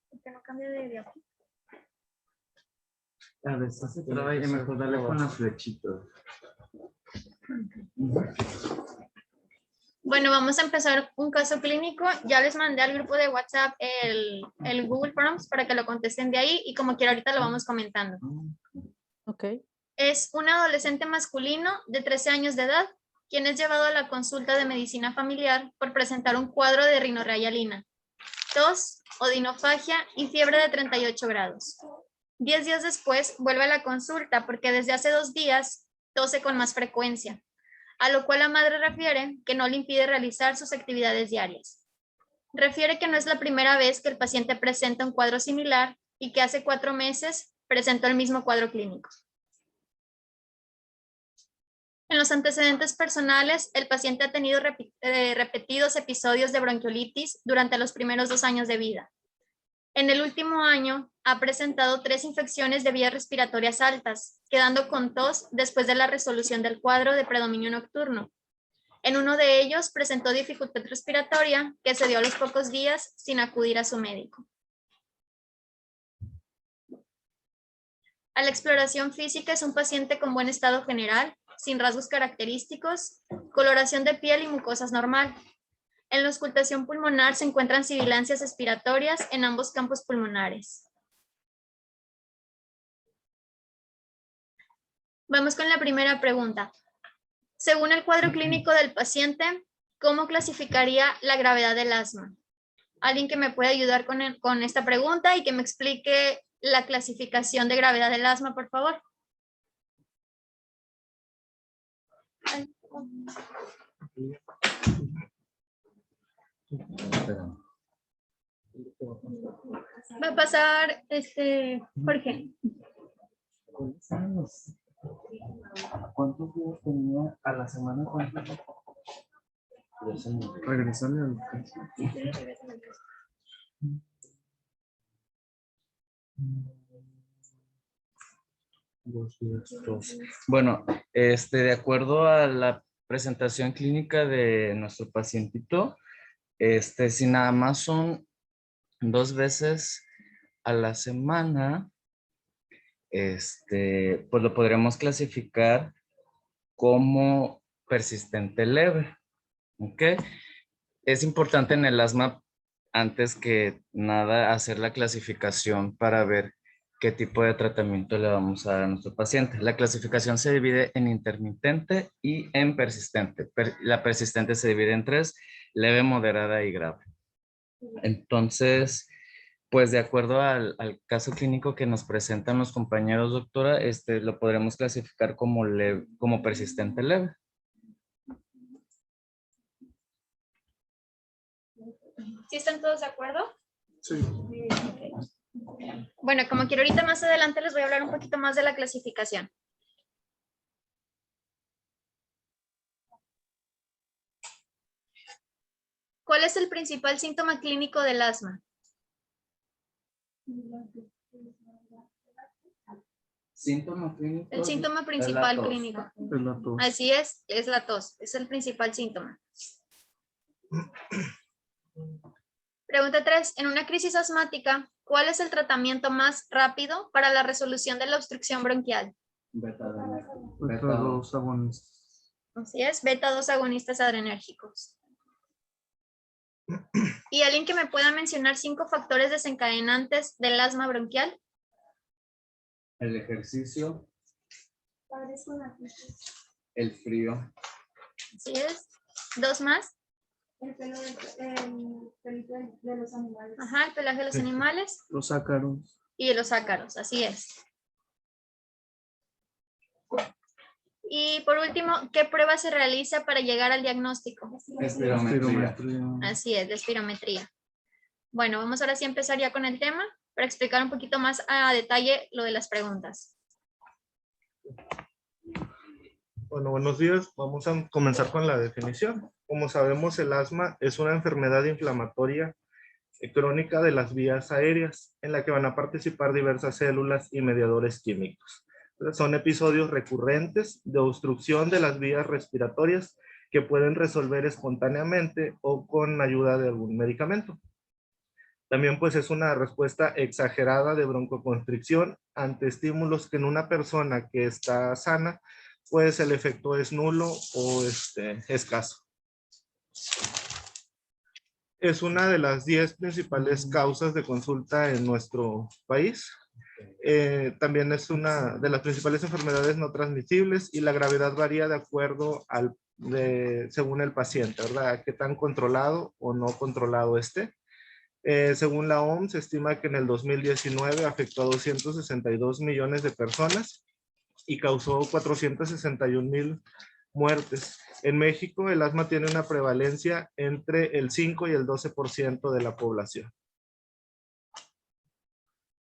¿Por qué no cambia de diapositiva? A veces se traba y mejor darle con las flechitas. Bueno, vamos a empezar un caso clínico. Ya les mandé al grupo de WhatsApp el Google Forms para que lo contesten de ahí y como quiera ahorita lo vamos comentando. Ok. Es un adolescente masculino de 13 años de edad, quien es llevado a la consulta de medicina familiar por presentar un cuadro de rinorrea hialina, tos, odinofagia y fiebre de 38 grados. 10 días después vuelve a la consulta porque desde hace 2 días tose con más frecuencia, a lo cual la madre refiere que no le impide realizar sus actividades diarias. Refiere que no es la primera vez que el paciente presenta un cuadro similar y que hace 4 meses presentó el mismo cuadro clínico. En los antecedentes personales, el paciente ha tenido repetidos episodios de bronquiolitis durante los primeros 2 años de vida. En el último año, ha presentado 3 infecciones de vías respiratorias altas, quedando con tos después de la resolución del cuadro de predominio nocturno. En uno de ellos presentó dificultad respiratoria que se dio a los pocos días sin acudir a su médico. A la exploración física es un paciente con buen estado general, sin rasgos característicos, coloración de piel y mucosas normal. En la auscultación pulmonar se encuentran sibilancias expiratorias en ambos campos pulmonares. Vamos con la primera pregunta. Según el cuadro clínico del paciente, ¿cómo clasificaría la gravedad del asma? ¿Alguien que me pueda ayudar con esta pregunta y que me explique la clasificación de gravedad del asma, por favor? Va a pasar Jorge. ¿Cuántos días tenía a la semana? Regresarle al caso. Bueno, de acuerdo a la presentación clínica de nuestro pacientito, si nada más son 2 veces a la semana, pues lo podríamos clasificar como persistente leve, ¿ok? Es importante en el asma, antes que nada, hacer la clasificación para ver qué tipo de tratamiento le vamos a dar a nuestro paciente. La clasificación se divide en intermitente y en persistente. La persistente se divide en 3, leve, moderada y grave. Entonces, pues de acuerdo al caso clínico que nos presentan los compañeros, doctora, lo podremos clasificar como persistente leve. ¿Sí están todos de acuerdo? Sí. Okay. Bueno, como quiero ahorita más adelante les voy a hablar un poquito más de la clasificación. ¿Cuál es el principal síntoma clínico del asma? ¿Síntoma clínico? El síntoma principal clínico. Es la tos. Así es la tos, es el principal síntoma. Pregunta 3. En una crisis asmática, ¿cuál es el tratamiento más rápido para la resolución de la obstrucción bronquial? Beta-2 agonistas. Así es, beta-2 agonistas adrenérgicos. ¿Y alguien que me pueda mencionar 5 factores desencadenantes del asma bronquial? El ejercicio. El frío. Así es. 2 más. El pelito de los animales. Ajá, el pelaje de los animales. Los ácaros. Y los ácaros, así es. Y por último, ¿qué prueba se realiza para llegar al diagnóstico? Espirometría. Así es, la espirometría. Bueno, vamos ahora sí a empezar ya con el tema para explicar un poquito más a detalle lo de las preguntas. Bueno, buenos días. Vamos a comenzar con la definición. Como sabemos, el asma es una enfermedad inflamatoria crónica de las vías aéreas en la que van a participar diversas células y mediadores químicos. Son episodios recurrentes de obstrucción de las vías respiratorias que pueden resolver espontáneamente o con ayuda de algún medicamento. También pues es una respuesta exagerada de broncoconstricción ante estímulos que en una persona que está sana, pues el efecto es nulo o escaso. Es una de las 10 principales causas de consulta en nuestro país. También es una de las principales enfermedades no transmisibles y la gravedad varía de acuerdo según el paciente, ¿verdad? Qué tan controlado o no controlado esté. Según la OMS, se estima que en el 2019 afectó a 262 millones de personas y causó 461,000 muertes. En México, el asma tiene una prevalencia entre el 5 y el 12% de la población.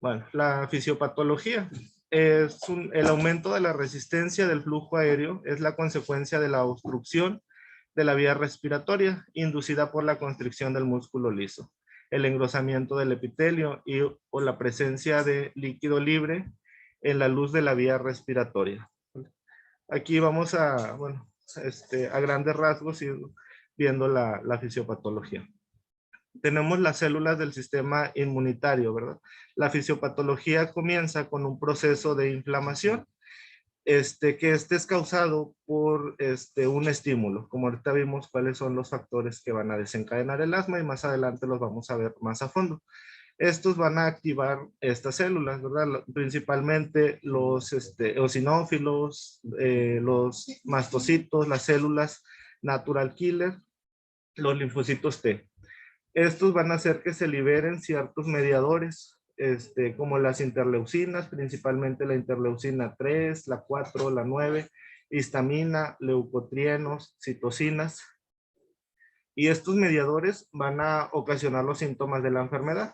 Bueno, la fisiopatología es el aumento de la resistencia del flujo aéreo, es la consecuencia de la obstrucción de la vía respiratoria inducida por la constricción del músculo liso, el engrosamiento del epitelio o la presencia de líquido libre en la luz de la vía respiratoria. Aquí vamos a, bueno, a grandes rasgos ir viendo la fisiopatología. Tenemos las células del sistema inmunitario, ¿verdad? La fisiopatología comienza con un proceso de inflamación, que es causado por un estímulo. Como ahorita vimos cuáles son los factores que van a desencadenar el asma y más adelante los vamos a ver más a fondo. Estos van a activar estas células, ¿verdad? Principalmente los eosinófilos, los mastocitos, las células natural killer, los linfocitos T. Estos van a hacer que se liberen ciertos mediadores, como las interleucinas, principalmente la interleucina 3, la 4, la 9, histamina, leucotrienos, citocinas. Y estos mediadores van a ocasionar los síntomas de la enfermedad.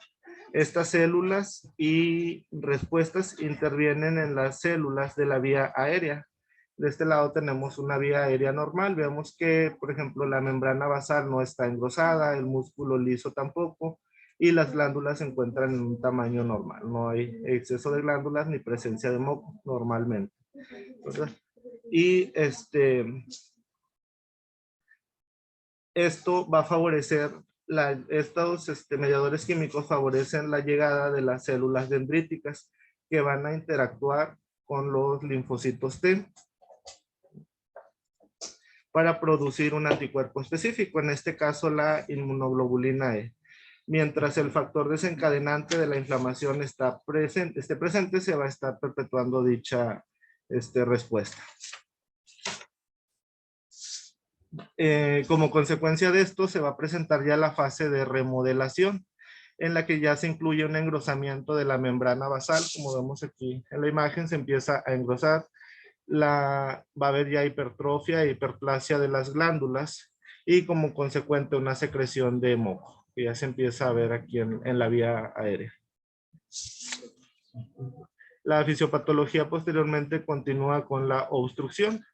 Estas células y respuestas intervienen en las células de la vía aérea. De este lado tenemos una vía aérea normal. Vemos que, por ejemplo, la membrana basal no está engrosada, el músculo liso tampoco, y las glándulas se encuentran en un tamaño normal. No hay exceso de glándulas ni presencia de moco normalmente, ¿verdad? Y esto va a favorecer, estos mediadores químicos favorecen la llegada de las células dendríticas que van a interactuar con los linfocitos T para producir un anticuerpo específico, en este caso la inmunoglobulina E. Mientras el factor desencadenante de la inflamación esté presente, se va a estar perpetuando dicha respuesta. Como consecuencia de esto, se va a presentar ya la fase de remodelación, en la que ya se incluye un engrosamiento de la membrana basal, como vemos aquí en la imagen, se empieza a engrosar. Va a haber ya hipertrofia e hiperplasia de las glándulas y como consecuente una secreción de moco, que ya se empieza a ver aquí en la vía aérea. La fisiopatología posteriormente continúa con la obstrucción,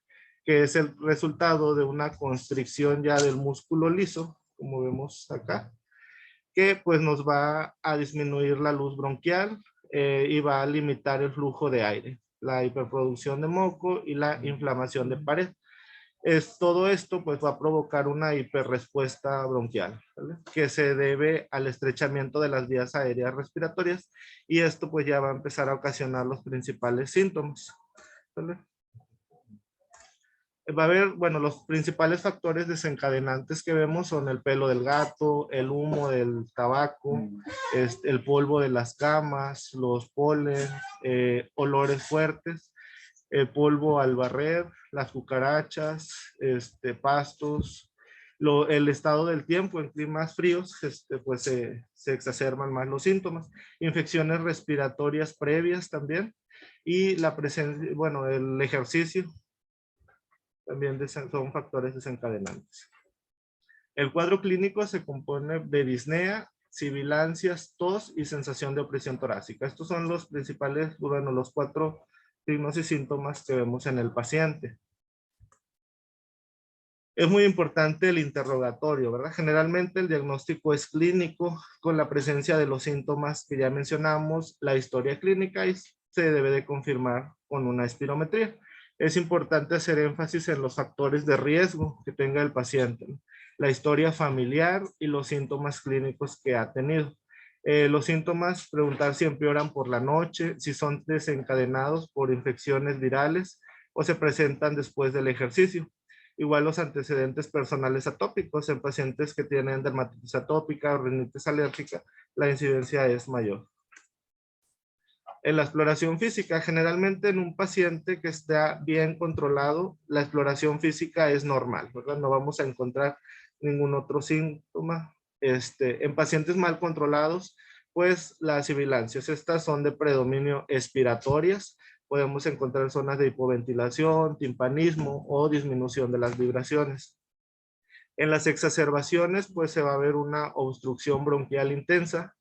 que es el resultado de una constricción ya del músculo liso, como vemos acá, que pues nos va a disminuir la luz bronquial y va a limitar el flujo de aire, la hiperproducción de moco y la inflamación de pared. Todo esto pues va a provocar una hiperrespuesta bronquial, ¿vale? Que se debe al estrechamiento de las vías aéreas respiratorias y esto pues ya va a empezar a ocasionar los principales síntomas, ¿vale? Va a haber, bueno, los principales factores desencadenantes que vemos son el pelo del gato, el humo del tabaco, el polvo de las camas, los polen, olores fuertes, el polvo al barrer, las cucarachas, pastos, el estado del tiempo en climas fríos, pues se exacerban más los síntomas, infecciones respiratorias previas también y la presencia, bueno, el ejercicio también son factores desencadenantes. El cuadro clínico se compone de disnea, sibilancias, tos y sensación de opresión torácica. Estos son los principales, bueno, los 4 signos y síntomas que vemos en el paciente. Es muy importante el interrogatorio, ¿verdad? Generalmente el diagnóstico es clínico con la presencia de los síntomas que ya mencionamos, la historia clínica se debe de confirmar con una espirometría. Es importante hacer énfasis en los factores de riesgo que tenga el paciente, ¿no? La historia familiar y los síntomas clínicos que ha tenido. Los síntomas, preguntar si empeoran por la noche, si son desencadenados por infecciones virales o se presentan después del ejercicio. Igual los antecedentes personales atópicos en pacientes que tienen dermatitis atópica o rinitis alérgica, la incidencia es mayor. En la exploración física, generalmente en un paciente que está bien controlado, la exploración física es normal, ¿verdad? No vamos a encontrar ningún otro síntoma. En pacientes mal controlados, pues las sibilancias, estas son de predominio expiratorias. Podemos encontrar zonas de hipoventilación, timpanismo o disminución de las vibraciones. En las exacerbaciones, pues se va a ver una obstrucción bronquial intensa,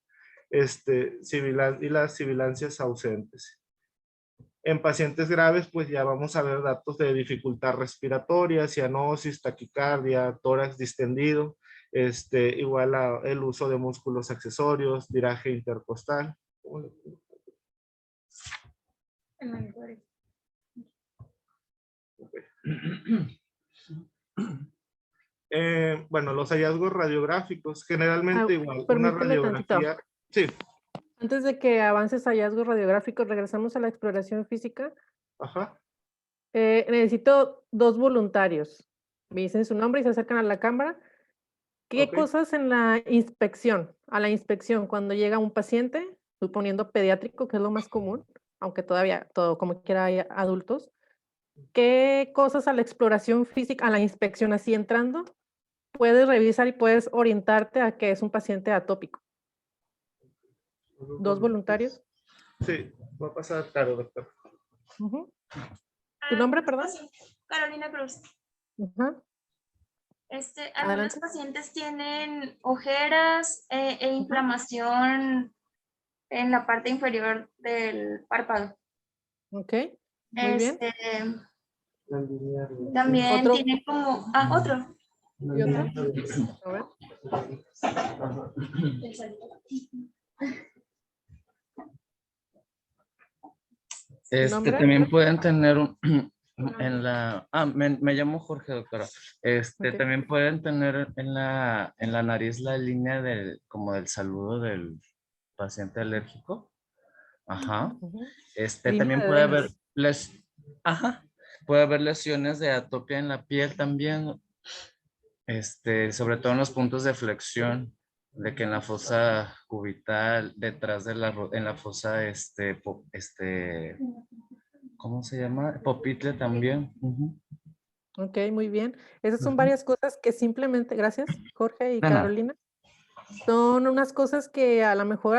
y las sibilancias ausentes. En pacientes graves, pues ya vamos a ver datos de dificultad respiratoria, cianosis, taquicardia, tórax distendido, igual el uso de músculos accesorios, viraje intercostal. Bueno, los hallazgos radiográficos, generalmente igual, una Permíteme radiografía. tantito. Sí, Antes de que avances a hallazgos radiográficos, regresamos a la exploración física. ajá. Necesito 2 voluntarios. Me dicen su nombre y se acercan a la cámara. ¿Qué Ok. cosas en la inspección? A la inspección, cuando llega un paciente, suponiendo pediátrico, que es lo más común, aunque todavía, todo como quiera hay adultos. ¿Qué cosas a la exploración física, a la inspección así entrando, puedes revisar y puedes orientarte a que es un paciente atópico? 2 voluntarios. Sí, va a pasar, claro, doctor. Ujú. ¿Tu nombre, perdón? Carolina Cruz. Ajá. Algunos Adelante. pacientes tienen ojeras e inflamación en la parte inferior del párpado. Ok, muy bien. También ¿Otro? tiene como... otro. ¿Y otro? A ver. ¿Nombre? También pueden tener en la, me llamo Jorge, doctora. Ok. También pueden tener en la nariz la línea como del saludo del paciente alérgico. Ajá. Ujú. También Línea de puede haber Dennis. ajá, puede haber lesiones de atopia en la piel también. Sobre todo en los puntos de flexión, de que en la fosa cubital, detrás de en la fosa, ¿cómo se llama? Popitle también. Ujú. Ok, muy bien. Esas son Ujú. varias cosas que simplemente, gracias, Jorge y De nada. Carolina, son unas cosas que a lo mejor,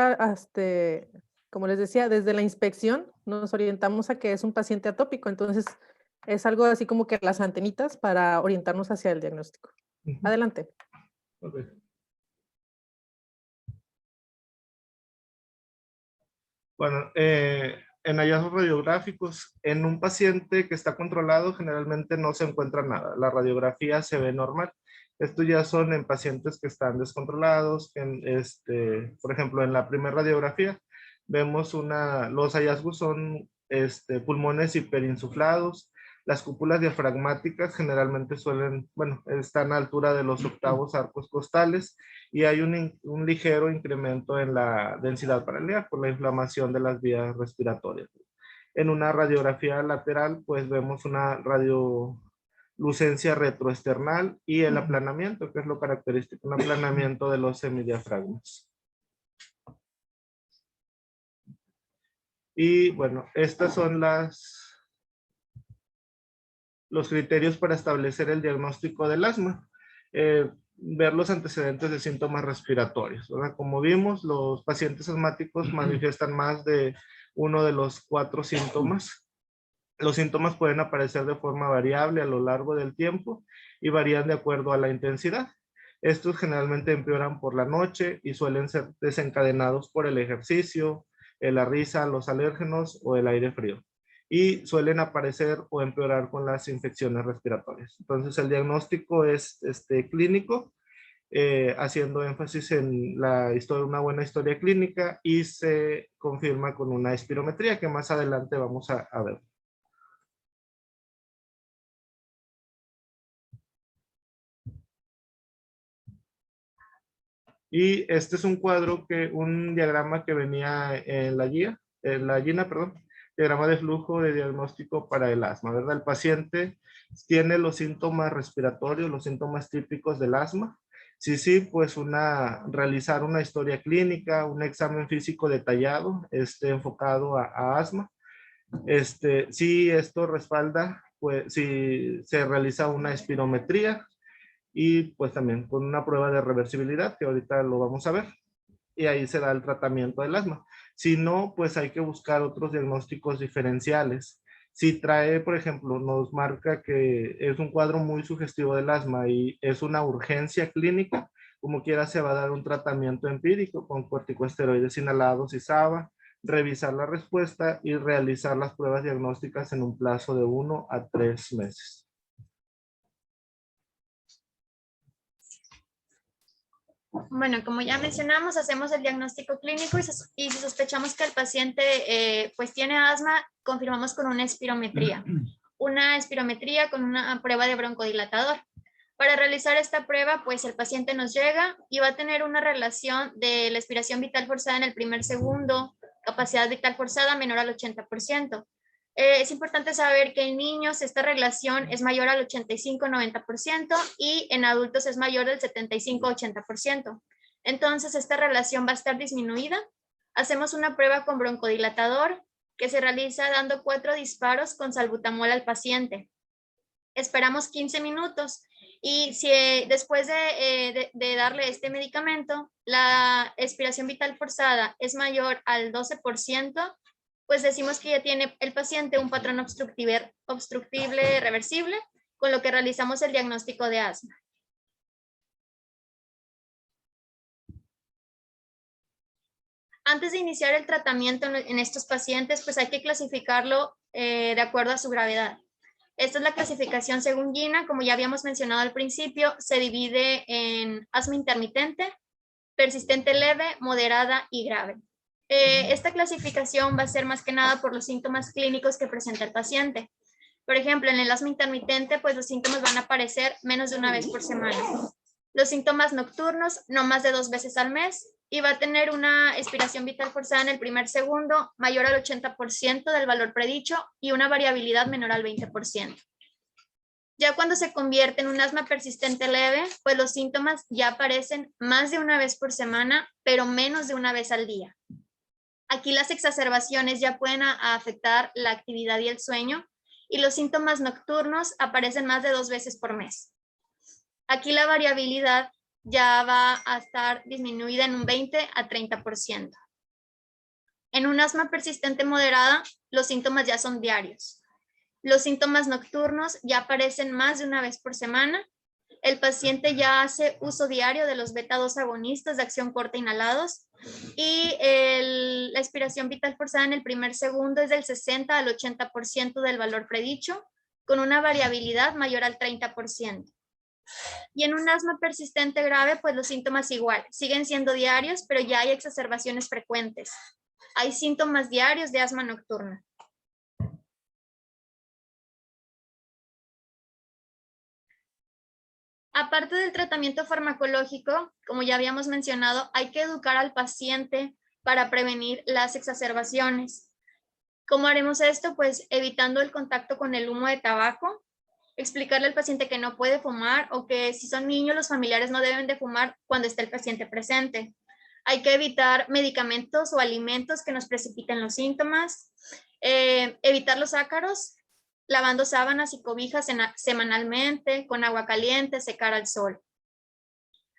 como les decía, desde la inspección nos orientamos a que es un paciente atópico, entonces es algo así como que las antenitas para orientarnos hacia el diagnóstico. Ujú. Adelante. Ok. Bueno, en hallazgos radiográficos, en un paciente que está controlado, generalmente no se encuentra nada. La radiografía se ve normal. Estos ya son en pacientes que están descontrolados. Por ejemplo, en la primera radiografía vemos los hallazgos son pulmones hiperinsuflados. Las cúpulas diafragmáticas generalmente están a altura de los octavos arcos costales y hay un ligero incremento en la densidad paranasal por la inflamación de las vías respiratorias. En una radiografía lateral, pues vemos una radiolucencia retroesternal y el aplanamiento, que es lo característico, un aplanamiento de los semidiafragmas. Y bueno, estas son los criterios para establecer el diagnóstico del asma. Ver los antecedentes de síntomas respiratorios, ¿verdad? Como vimos, los pacientes asmáticos manifiestan más de uno de los 4 síntomas. Los síntomas pueden aparecer de forma variable a lo largo del tiempo y varían de acuerdo a la intensidad. Estos generalmente empeoran por la noche y suelen ser desencadenados por el ejercicio, la risa, los alérgenos o el aire frío. Y suelen aparecer o empeorar con las infecciones respiratorias. Entonces el diagnóstico es clínico. haciendo énfasis en la historia, una buena historia clínica, y se confirma con una espirometría que más adelante vamos a ver. Y este es un un diagrama que venía en la guía, perdón, diagrama de flujo de diagnóstico para el asma, ¿verdad? El paciente tiene los síntomas respiratorios, los síntomas típicos del asma. Sí, pues realizar una historia clínica, un examen físico detallado, enfocado a asma. Si esto respalda, pues si se realiza una espirometría, y pues también con una prueba de reversibilidad, que ahorita lo vamos a ver, y ahí se da el tratamiento del asma. Si no, pues hay que buscar otros diagnósticos diferenciales. Si trae, por ejemplo, nos marca que es un cuadro muy sugestivo del asma y es una urgencia clínica, como quiera se va a dar un tratamiento empírico con corticosteroides inhalados y SABA, revisar la respuesta y realizar las pruebas diagnósticas en un plazo de 1 a 3 meses. Bueno, como ya mencionamos, hacemos el diagnóstico clínico y si sospechamos que el paciente pues tiene asma, confirmamos con una espirometría. Una espirometría con una prueba de broncodilatador. Para realizar esta prueba, pues el paciente nos llega y va a tener una relación de la expiración vital forzada en el primer segundo, capacidad vital forzada menor al 80%. Es importante saber que en niños esta relación es mayor al 85-90% y en adultos es mayor del 75-80%. Entonces esta relación va a estar disminuida. Hacemos una prueba con broncodilatador que se realiza dando 4 disparos con salbutamol al paciente. Esperamos 15 minutos y si después de darle este medicamento, la expiración vital forzada es mayor al 12%, pues decimos que ya tiene el paciente un patrón obstructible reversible, con lo que realizamos el diagnóstico de asma. Antes de iniciar el tratamiento en estos pacientes, pues hay que clasificarlo de acuerdo a su gravedad. Esta es la clasificación según Gina, como ya habíamos mencionado al principio, se divide en asma intermitente, persistente leve, moderada y grave. Esta clasificación va a ser más que nada por los síntomas clínicos que presenta el paciente. Por ejemplo, en el asma intermitente, pues los síntomas van a aparecer menos de una vez por semana. Los síntomas nocturnos, no más de 2 veces al mes, y va a tener una expiración vital forzada en el primer segundo mayor al 80% del valor predicho y una variabilidad menor al 20%. Ya cuando se convierte en un asma persistente leve, pues los síntomas ya aparecen más de una vez por semana, pero menos de una vez al día. Aquí las exacerbaciones ya pueden afectar la actividad y el sueño, y los síntomas nocturnos aparecen más de 2 veces por mes. Aquí la variabilidad ya va a estar disminuida en un 20 a 30%. En un asma persistente moderada, los síntomas ya son diarios. Los síntomas nocturnos ya aparecen más de una vez por semana. El paciente ya hace uso diario de los beta-2 agonistas de acción corta inhalados y la expiración vital forzada en el primer segundo es del 60 al 80% del valor predicho, con una variabilidad mayor al 30%. Y en un asma persistente grave, pues los síntomas igual, siguen siendo diarios, pero ya hay exacerbaciones frecuentes. Hay síntomas diarios de asma nocturna. Aparte del tratamiento farmacológico, como ya habíamos mencionado, hay que educar al paciente para prevenir las exacerbaciones. ¿Cómo haremos esto? Pues evitando el contacto con el humo de tabaco, explicarle al paciente que no puede fumar o que si son niños los familiares no deben de fumar cuando esté el paciente presente. Hay que evitar medicamentos o alimentos que nos precipiten los síntomas, evitar los ácaros, lavando sábanas y cobijas semanalmente, con agua caliente, secar al sol.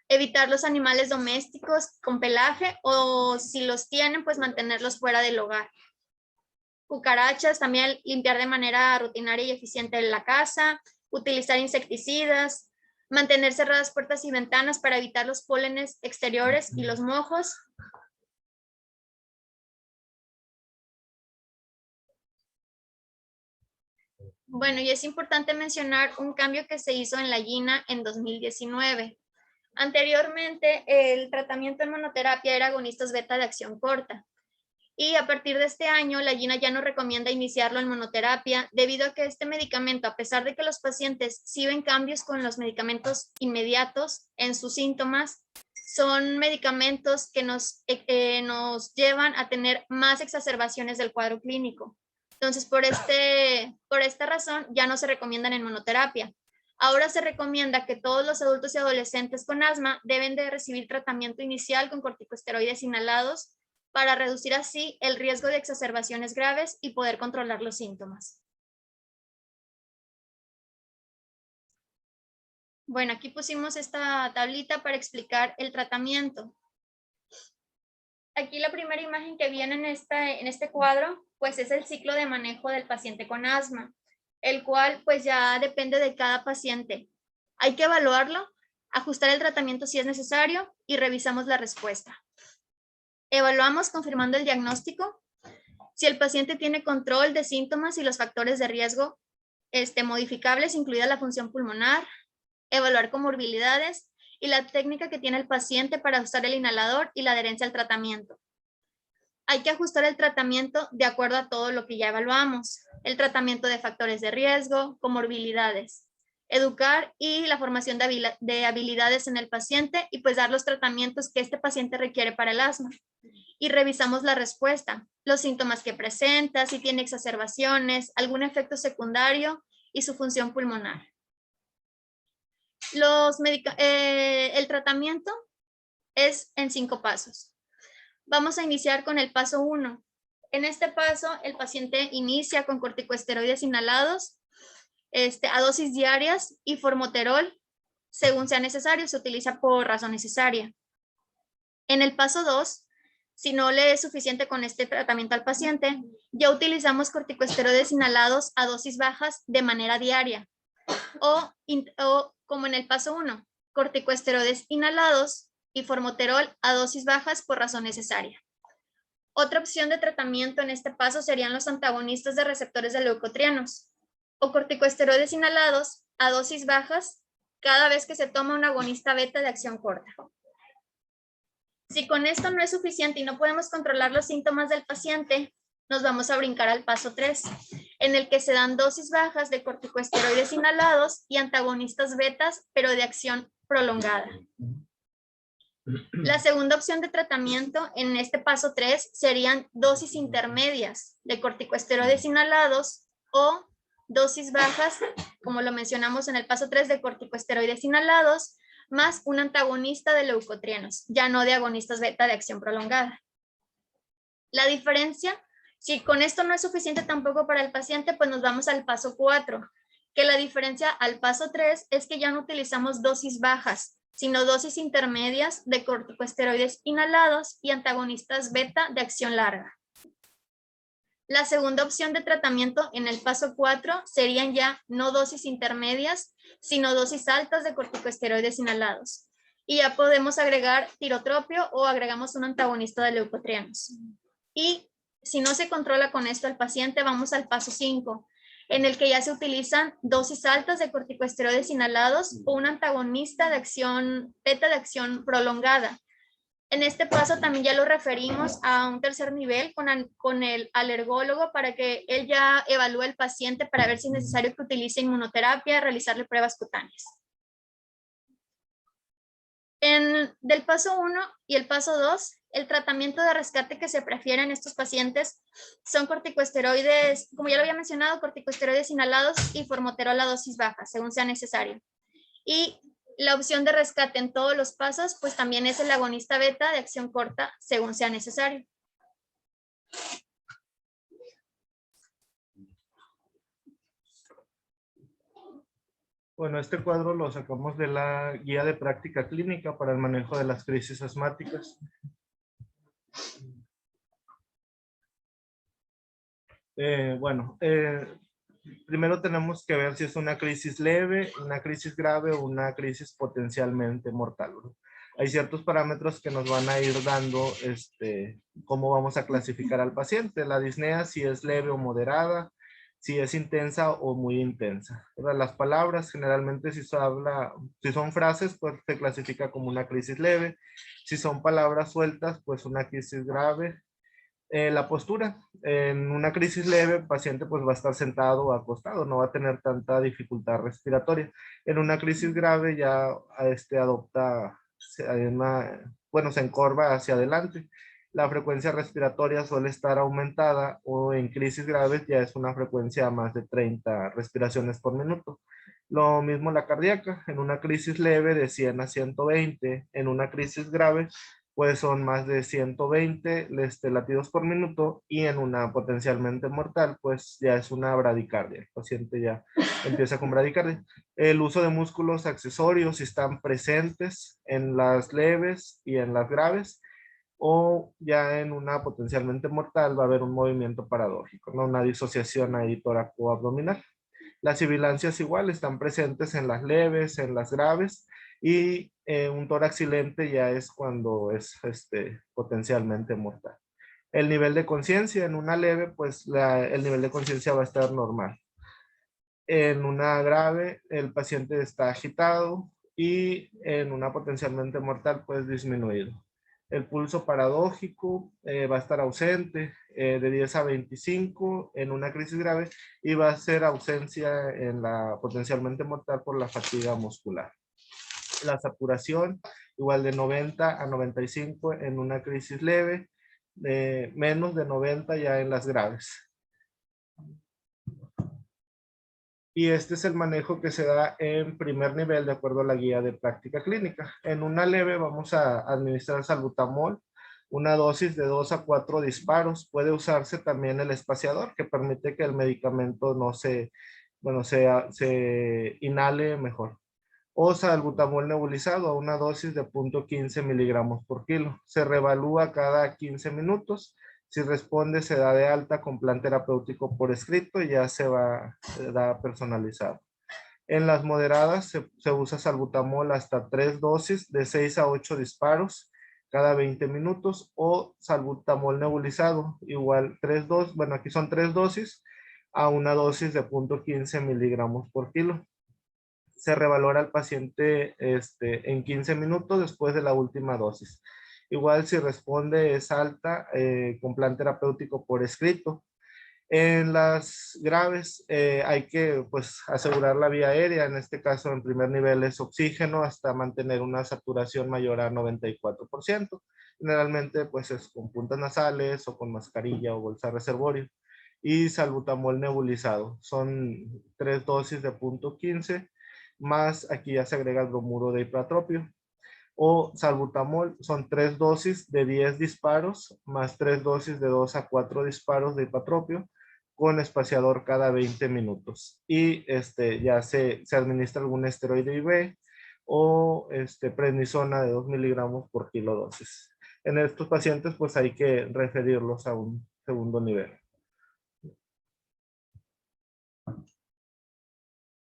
Evitar los animales domésticos con pelaje o si los tienen, pues mantenerlos fuera del hogar. Cucarachas, también limpiar de manera rutinaria y eficiente la casa, utilizar insecticidas, mantener cerradas puertas y ventanas para evitar los pólenes exteriores y los mojos. Bueno, y es importante mencionar un cambio que se hizo en la GINA en 2019. Anteriormente, el tratamiento en monoterapia era agonistas beta de acción corta. Y a partir de este año, la GINA ya nos recomienda iniciarlo en monoterapia debido a que este medicamento, a pesar de que los pacientes sí ven cambios con los medicamentos inmediatos en sus síntomas, son medicamentos que nos llevan a tener más exacerbaciones del cuadro clínico. Entonces, por esta razón, ya no se recomiendan en monoterapia. Ahora se recomienda que todos los adultos y adolescentes con asma deben de recibir tratamiento inicial con corticosteroides inhalados para reducir así el riesgo de exacerbaciones graves y poder controlar los síntomas. Bueno, aquí pusimos esta tablita para explicar el tratamiento. Aquí la primera imagen que viene en este cuadro, pues es el ciclo de manejo del paciente con asma, el cual pues ya depende de cada paciente. Hay que evaluarlo, ajustar el tratamiento si es necesario y revisamos la respuesta. Evaluamos confirmando el diagnóstico, si el paciente tiene control de síntomas y los factores de riesgo modificables, incluida la función pulmonar, evaluar comorbilidades y la técnica que tiene el paciente para usar el inhalador y la adherencia al tratamiento. Hay que ajustar el tratamiento de acuerdo a todo lo que ya evaluamos, el tratamiento de factores de riesgo, comorbilidades, educar y la formación de habilidades en el paciente y pues dar los tratamientos que este paciente requiere para el asma. Y revisamos la respuesta, los síntomas que presenta, si tiene exacerbaciones, algún efecto secundario y su función pulmonar. El tratamiento es en 5 pasos. Vamos a iniciar con el paso 1. En este paso, el paciente inicia con corticosteroides inhalados a dosis diarias y formoterol, según sea necesario, se utiliza por razón necesaria. En el paso 2, si no le es suficiente con este tratamiento al paciente, ya utilizamos corticosteroides inhalados a dosis bajas de manera diaria. O como en el paso 1, corticosteroides inhalados y formoterol a dosis bajas por razón necesaria. Otra opción de tratamiento en este paso serían los antagonistas de receptores de leucotrienos o corticosteroides inhalados a dosis bajas cada vez que se toma un agonista beta de acción corta. Si con esto no es suficiente y no podemos controlar los síntomas del paciente, nos vamos a brincar al paso 3, en el que se dan dosis bajas de corticosteroides inhalados y antagonistas betas, pero de acción prolongada. La segunda opción de tratamiento en este paso 3 serían dosis intermedias de corticosteroides inhalados o dosis bajas, como lo mencionamos en el paso 3, de corticosteroides inhalados, más un antagonista de leucotrienos, ya no de agonistas beta de acción prolongada. La diferencia, si con esto no es suficiente tampoco para el paciente, pues nos vamos al paso 4, que la diferencia al paso 3 es que ya no utilizamos dosis bajas, sino dosis intermedias de corticosteroides inhalados y antagonistas beta de acción larga. La segunda opción de tratamiento en el paso 4 serían ya no dosis intermedias, sino dosis altas de corticosteroides inhalados. Y ya podemos agregar tirotropio o agregamos un antagonista de leucotrienos. Y si no se controla con esto al paciente, vamos al paso 5, en el que ya se utilizan dosis altas de corticosteroides inhalados o un antagonista de acción beta de acción prolongada. En este paso también ya lo referimos a un tercer nivel con el alergólogo para que él ya evalúe al paciente para ver si es necesario que utilice inmunoterapia, realizarle pruebas cutáneas. Del paso 1 y el paso 2, el tratamiento de rescate que se prefiere en estos pacientes son corticosteroides, como ya lo había mencionado, corticosteroides inhalados y formoterol a dosis baja, según sea necesario. Y la opción de rescate en todos los pasos, pues también es el agonista beta de acción corta, según sea necesario. Bueno, este cuadro lo sacamos de la guía de práctica clínica para el manejo de las crisis asmáticas. Primero tenemos que ver si es una crisis leve, una crisis grave o una crisis potencialmente mortal, ¿no? Hay ciertos parámetros que nos van a ir dando cómo vamos a clasificar al paciente. La disnea, si es leve o moderada, si es intensa o muy intensa. Las palabras, generalmente si son frases, pues se clasifica como una crisis leve. Si son palabras sueltas, pues una crisis grave. La postura, en una crisis leve, el paciente pues va a estar sentado o acostado, no va a tener tanta dificultad respiratoria. En una crisis grave ya adopta, se encorva hacia adelante. La frecuencia respiratoria suele estar aumentada, o en crisis graves ya es una frecuencia a más de 30 respiraciones por minuto. Lo mismo la cardíaca, en una crisis leve de 100 a 120, en una crisis grave pues son más de 120 latidos por minuto, y en una potencialmente mortal pues ya es una bradicardia. El paciente ya empieza con bradicardia. El uso de músculos accesorios, si están presentes en las leves y en las graves, o ya en una potencialmente mortal va a haber un movimiento paradójico, ¿no? Una disociación ahí tóraco-abdominal. Las sibilancias igual están presentes en las leves, en las graves, y un tórax silente ya es cuando es potencialmente mortal. El nivel de conciencia en una leve, pues el nivel de conciencia va a estar normal. En una grave, el paciente está agitado, y en una potencialmente mortal, pues disminuido. El pulso paradójico va a estar ausente de 10 a 25 en una crisis grave, y va a ser ausencia en la potencialmente mortal por la fatiga muscular. La saturación igual de 90 a 95 en una crisis leve, menos de 90 ya en las graves. Y este es el manejo que se da en primer nivel de acuerdo a la guía de práctica clínica. En una leve vamos a administrar salbutamol, una dosis de 2 a 4 disparos. Puede usarse también el espaciador, que permite que el medicamento no se inhale mejor. O salbutamol nebulizado a una dosis de 0.15 miligramos por kilo. Se reevalúa cada 15 minutos. Si responde, se da de alta con plan terapéutico por escrito, y ya se da personalizado. En las moderadas se usa salbutamol hasta 3 dosis de 6 a 8 disparos cada 20 minutos, o salbutamol nebulizado, igual 3 dosis, bueno, aquí son 3 dosis a una dosis de 0.15 miligramos por kilo. Se revalora al paciente en 15 minutos después de la última dosis. Igual si responde es alta con plan terapéutico por escrito. En las graves hay que pues asegurar la vía aérea. En este caso en primer nivel es oxígeno hasta mantener una saturación mayor a 94%. Generalmente pues es con puntas nasales o con mascarilla o bolsa reservorio. Y salbutamol nebulizado. Son 3 dosis de 0.15, más aquí ya se agrega el bromuro de hipratropio. O salbutamol son 3 dosis de 10 disparos más 3 dosis de 2 a 4 disparos de hipatropio, con espaciador cada 20 minutos. Y ya se administra algún esteroide IV o prednisona de 2 miligramos por kilo dosis. En estos pacientes pues hay que referirlos a un segundo nivel.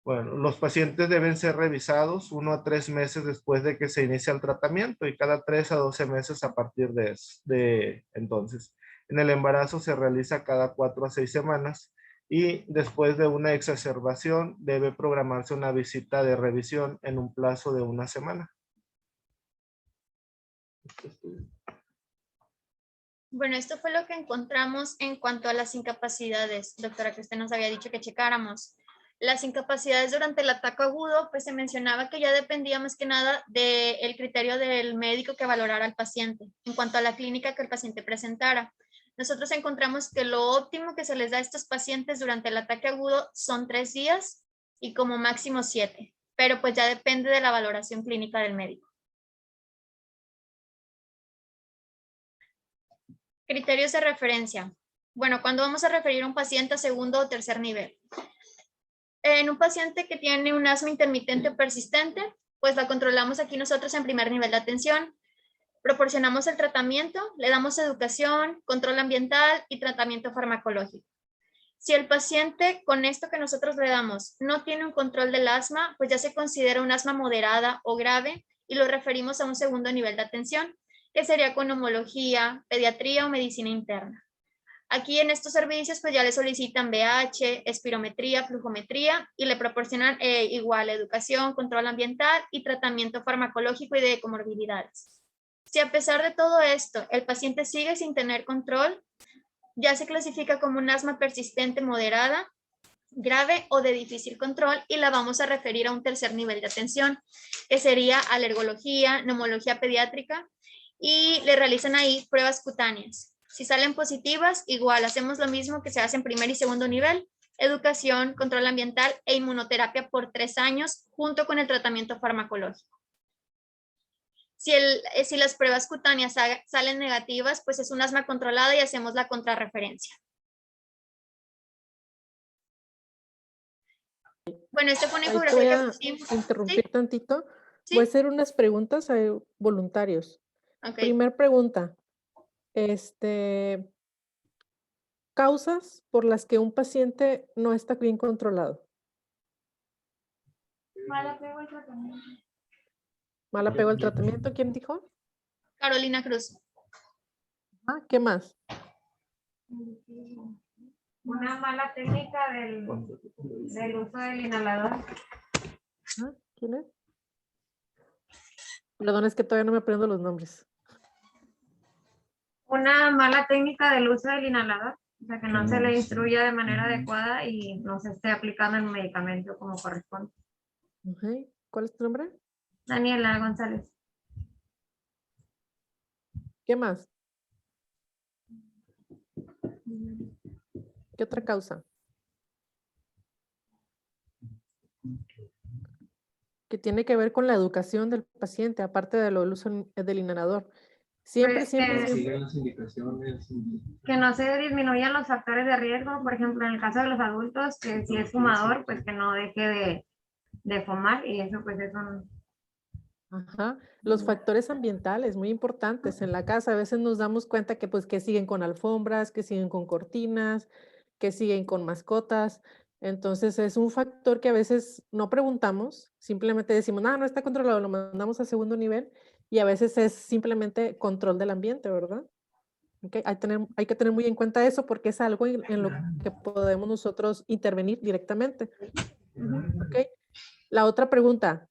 Bueno, los pacientes deben ser revisados 1 a 3 meses después de que se inicia el tratamiento, y cada 3 a 12 meses a partir de entonces. En el embarazo se realiza cada 4 a 6 semanas, y después de una exacerbación debe programarse una visita de revisión en un plazo de 1 semana. Bueno, esto fue lo que encontramos en cuanto a las incapacidades, doctora, que usted nos había dicho que checáramos. Las incapacidades durante el ataque agudo, pues se mencionaba que ya dependía más que nada del criterio del médico que valorara al paciente en cuanto a la clínica que el paciente presentara. Nosotros encontramos que lo óptimo que se les da a estos pacientes durante el ataque agudo son 3 días y como máximo 7, pero pues ya depende de la valoración clínica del médico. Criterios de referencia. Bueno, cuando vamos a referir a un paciente a segundo o tercer nivel. En un paciente que tiene un asma intermitente o persistente, pues la controlamos aquí nosotros en primer nivel de atención. Proporcionamos el tratamiento, le damos educación, control ambiental y tratamiento farmacológico. Si el paciente con esto que nosotros le damos no tiene un control del asma, pues ya se considera un asma moderada o grave y lo referimos a un segundo nivel de atención, que sería con neumología, pediatría o medicina interna. Aquí en estos servicios pues ya le solicitan BH, espirometría, flujometría y le proporcionan igual educación, control ambiental y tratamiento farmacológico y de comorbilidades. Si a pesar de todo esto el paciente sigue sin tener control, ya se clasifica como un asma persistente moderada, grave o de difícil control y la vamos a referir a un tercer nivel de atención, que sería alergología, neumología pediátrica y le realizan ahí pruebas cutáneas. Si salen positivas, igual hacemos lo mismo que se hace en primer y segundo nivel, educación, control ambiental e inmunoterapia por 3 años junto con el tratamiento farmacológico. Si las pruebas cutáneas salen negativas, pues es un asma controlada y hacemos la contrarreferencia. Bueno, esta fue una Ahí te infografía voy que a pusimos. interrumpir tantito. Sí, Voy a hacer unas preguntas a voluntarios. ok. Primer pregunta. Causas por las que un paciente no está bien controlado. Mal apego al tratamiento. Mal apego al tratamiento, ¿quién dijo? Carolina Cruz. ¿Qué más? Una mala técnica del uso del inhalador. ¿Quién es? Perdón, es que todavía no me aprendo los nombres. Una mala técnica del uso del inhalador. O sea, que no se le instruya de manera adecuada y no se esté aplicando el medicamento como corresponde. Ok. ¿Cuál es tu nombre? Daniela González. ¿Qué más? ¿Qué otra causa? Que tiene que ver con la educación del paciente, aparte de lo del uso del inhalador. Siempre, Pues, siempre, siempre. Sigan las indicaciones. Que no se disminuyan los factores de riesgo, por ejemplo, en el caso de los adultos, que si es fumador, pues que no deje de fumar y eso pues es un... Ajá. Los factores ambientales muy importantes en la casa. A veces nos damos cuenta que pues que siguen con alfombras, que siguen con cortinas, que siguen con mascotas. Entonces es un factor que a veces no preguntamos, simplemente decimos, no está controlado, lo mandamos a segundo nivel y a veces es simplemente control del ambiente, ¿verdad? Okay. Hay que tener muy en cuenta eso porque es algo en lo que podemos nosotros intervenir directamente. Okay. La otra pregunta.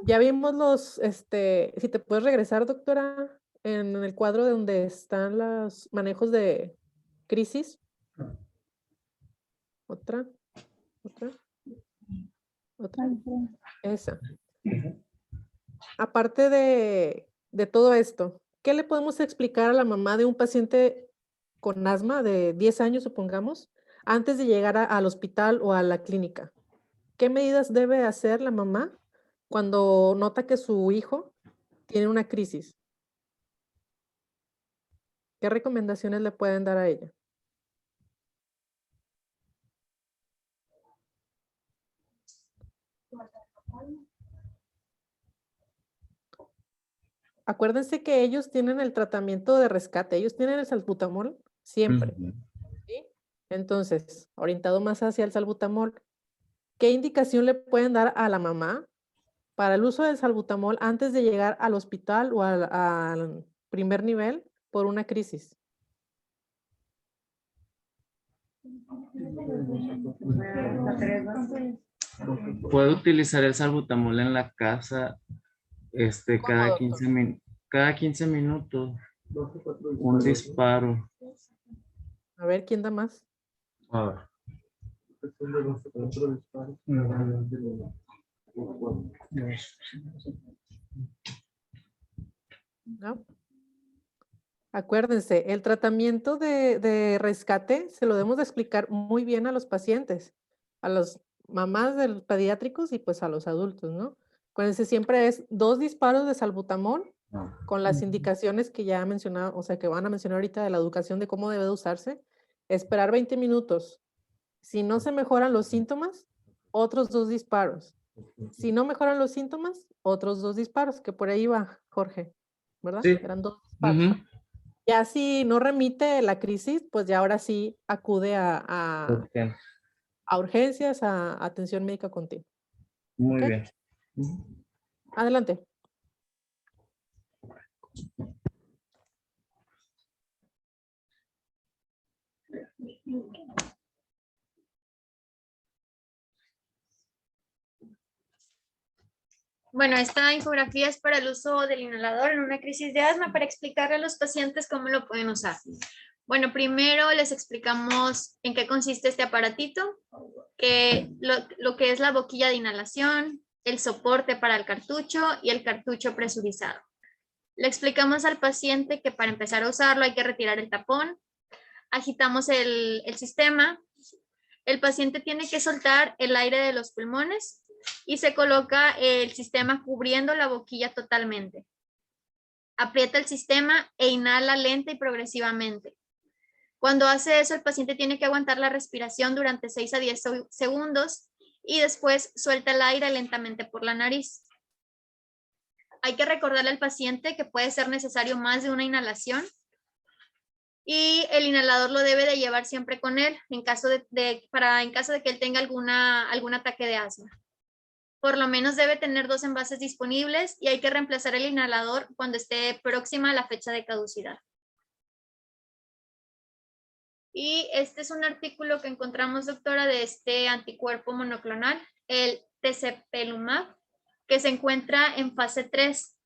Ya vimos si te puedes regresar, doctora, en el cuadro de donde están los manejos de crisis. Otra. Esa. Aparte de todo esto, ¿qué le podemos explicar a la mamá de un paciente con asma de 10 años, supongamos, antes de llegar al hospital o a la clínica? ¿Qué medidas debe hacer la mamá cuando nota que su hijo tiene una crisis? ¿Qué recomendaciones le pueden dar a ella? Acuérdense que ellos tienen el tratamiento de rescate, ellos tienen el salbutamol siempre, ¿sí? Entonces, orientado más hacia el salbutamol, ¿qué indicación le pueden dar a la mamá para el uso del salbutamol antes de llegar al hospital o al primer nivel por una crisis? Puede utilizar el salbutamol en la casa cada 15 minutos. Un disparo. A ver, ¿quién da más? A ver. ¿No? Acuérdense, el tratamiento de rescate se lo debemos de explicar muy bien a los pacientes, a las mamás de los pediátricos y pues a los adultos, ¿no? Acuérdense, siempre es 2 disparos de salbutamol con las indicaciones que ya he mencionado, o sea, que van a mencionar ahorita de la educación de cómo debe de usarse, esperar 20 minutos. Si no se mejoran los síntomas, otros 2 disparos. Si no mejoran los síntomas, otros 2 disparos, que por ahí va, Jorge, ¿verdad? Sí. Eran 2 disparos. Ujú. Ya si no remite la crisis, pues ya ahora sí acude a Ok. urgencias, a atención médica continua. Muy ¿Ok? bien. Ujú. Adelante. Bueno, esta infografía es para el uso del inhalador en una crisis de asma para explicarle a los pacientes cómo lo pueden usar. Bueno, primero les explicamos en qué consiste este aparatito, que lo que es la boquilla de inhalación, el soporte para el cartucho y el cartucho presurizado. Le explicamos al paciente que para empezar a usarlo hay que retirar el tapón, agitamos el sistema, el paciente tiene que soltar el aire de los pulmones y se coloca el sistema cubriendo la boquilla totalmente. Aprieta el sistema e inhala lenta y progresivamente. Cuando hace eso, el paciente tiene que aguantar la respiración durante 6 a 10 segundos y después suelta el aire lentamente por la nariz. Hay que recordarle al paciente que puede ser necesario más de una inhalación y el inhalador lo debe de llevar siempre con él en caso de que él tenga algún ataque de asma. Por lo menos debe tener 2 envases disponibles y hay que reemplazar el inhalador cuando esté próxima a la fecha de caducidad. Y este es un artículo que encontramos, doctora, de este anticuerpo monoclonal, el tezepelumab, que se encuentra en fase 3.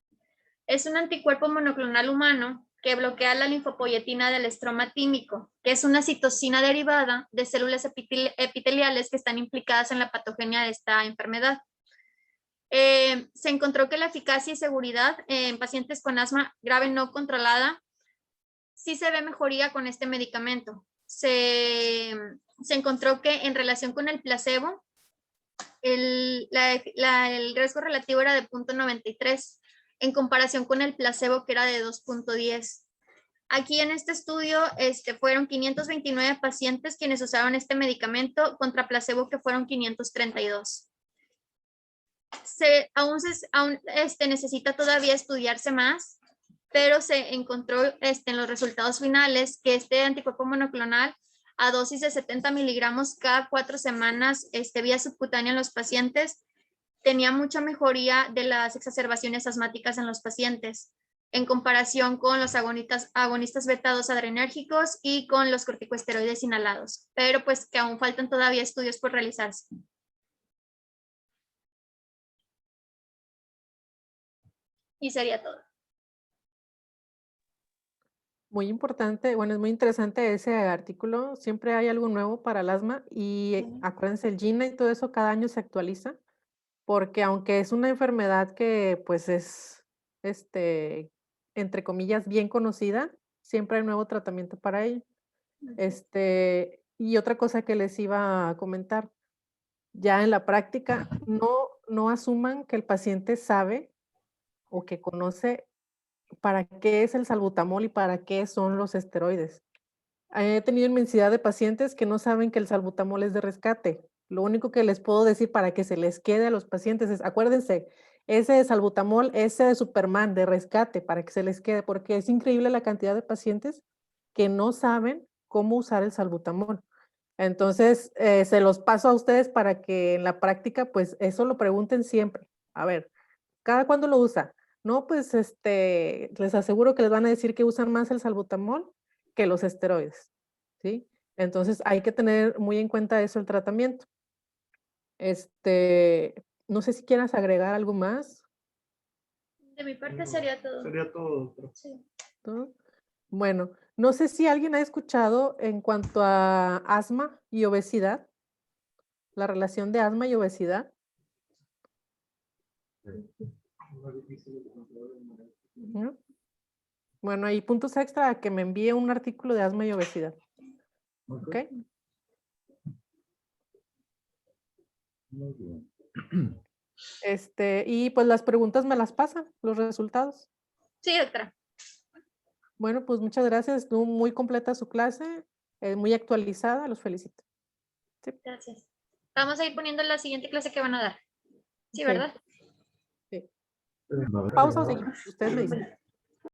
Es un anticuerpo monoclonal humano que bloquea la linfopoyetina del estroma tímico, que es una citocina derivada de células epiteliales que están implicadas en la patogenia de esta enfermedad. Se encontró que la eficacia y seguridad en pacientes con asma grave no controlada sí se ve mejoría con este medicamento. Se encontró que en relación con el placebo, el riesgo relativo era de 0.93 en comparación con el placebo que era de 2.10. Aquí en este estudio fueron 529 pacientes quienes usaron este medicamento contra placebo que fueron 532. Aún necesita todavía estudiarse más, pero se encontró en los resultados finales que este anticuerpo monoclonal a dosis de 70 miligramos cada 4 semanas vía subcutánea en los pacientes tenía mucha mejoría de las exacerbaciones asmáticas en los pacientes en comparación con los agonistas beta-2 adrenérgicos y con los corticosteroides inhalados, pero pues que aún faltan todavía estudios por realizarse. Y sería todo. Muy importante, bueno, es muy interesante ese artículo. Siempre hay algo nuevo para el asma y acuérdense, el GINA y todo eso cada año se actualiza, porque aunque es una enfermedad que pues es, entre comillas, bien conocida, siempre hay nuevo tratamiento para ello. Y otra cosa que les iba a comentar, ya en la práctica, no asuman que el paciente sabe o que conoce para qué es el salbutamol y para qué son los esteroides. He tenido inmensidad de pacientes que no saben que el salbutamol es de rescate. Lo único que les puedo decir para que se les quede a los pacientes es, acuérdense, ese de salbutamol, ese de Superman, de rescate, para que se les quede, porque es increíble la cantidad de pacientes que no saben cómo usar el salbutamol. Entonces, se los paso a ustedes para que en la práctica, pues eso lo pregunten siempre. A ver, ¿cada cuándo lo usa? No, pues les aseguro que les van a decir que usan más el salbutamol que los esteroides, ¿sí? Entonces hay que tener muy en cuenta eso el tratamiento. No sé si quieras agregar algo más. De mi parte sería todo. Sería todo, doctor. Sí. ¿No? Bueno, no sé si alguien ha escuchado en cuanto a asma y obesidad, la relación de asma y obesidad. ¿No? Bueno, hay puntos extra a que me envíe un artículo de asma y obesidad. ¿Ok? Muy bien. Y pues las preguntas me las pasan, los resultados. Sí, doctora. Bueno, pues muchas gracias. Estuvo muy completa su clase, muy actualizada. Los felicito. Sí. Gracias. Vamos a ir poniendo la siguiente clase que van a dar. Sí, Sí. ¿verdad? Sí. Pausa o seguimos. Ustedes me dicen.